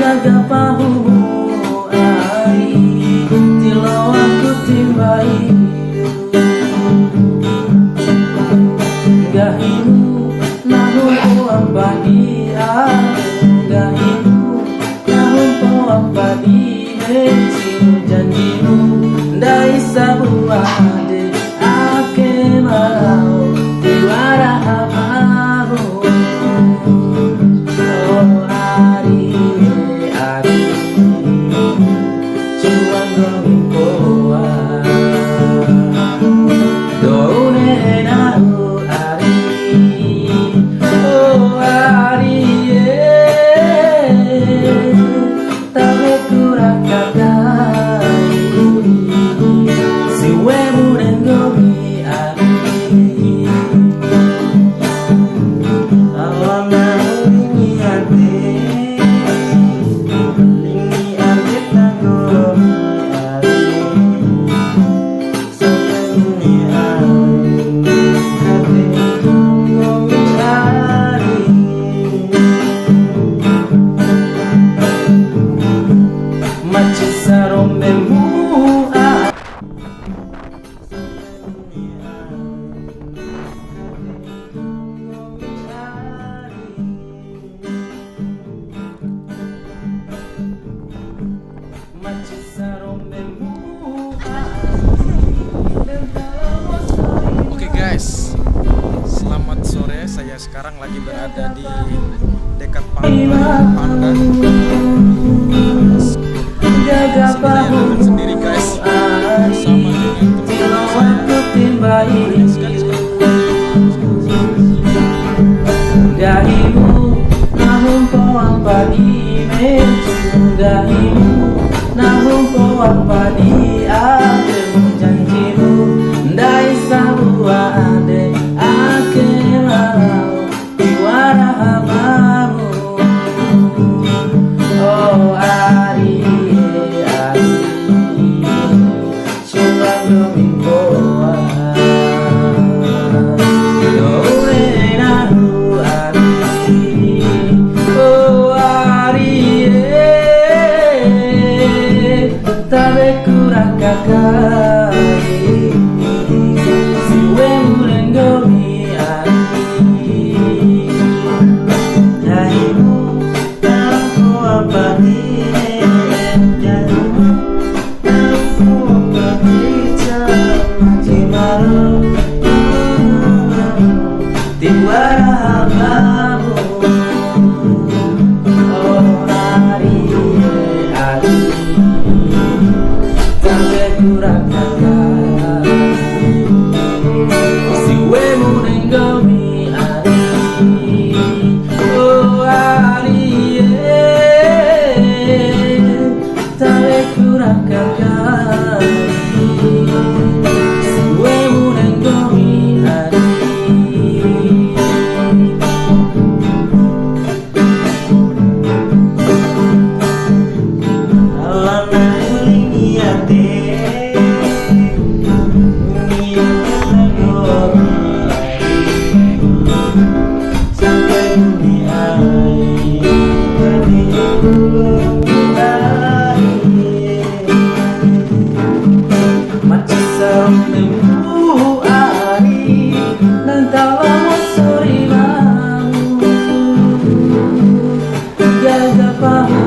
jaga pahumu ari tilo aku timbai gahimu nahu ampadi gahimu nahu ampadi cimu janjimu dai sabuah de ake mau tiwara apamu oh ari ari cuman gongin koa done nahu ari oh ari tabe kurakakai si wemu dengomi ari awana lingi ate tangomi ari sopeni ari ate tangomi ari macisarombemu Oke guys, selamat sore. Saya sekarang lagi berada di dekat Pandan. Saya jalan sendiri guys, sama dengan teman-teman saya. Sekali gahimu namun kau ampadi gahimu namun kau ampadi ademu janjimu dai sabua ade ake mau tiwara apamu oh ari ari sumpah domin koa dore nahu ari oh ari tabe kurakakai si wemu dengomi ari gahimu nahu ampadi gahimu nahu ampadi cimaro tiwara apamu oh ari ari tabe kurakakai si wemu dengomi ari oh ari tabe kurakakai si wemu dengomi ari awana lingi ate macisarombemu ari nantala sori mau jaga pahu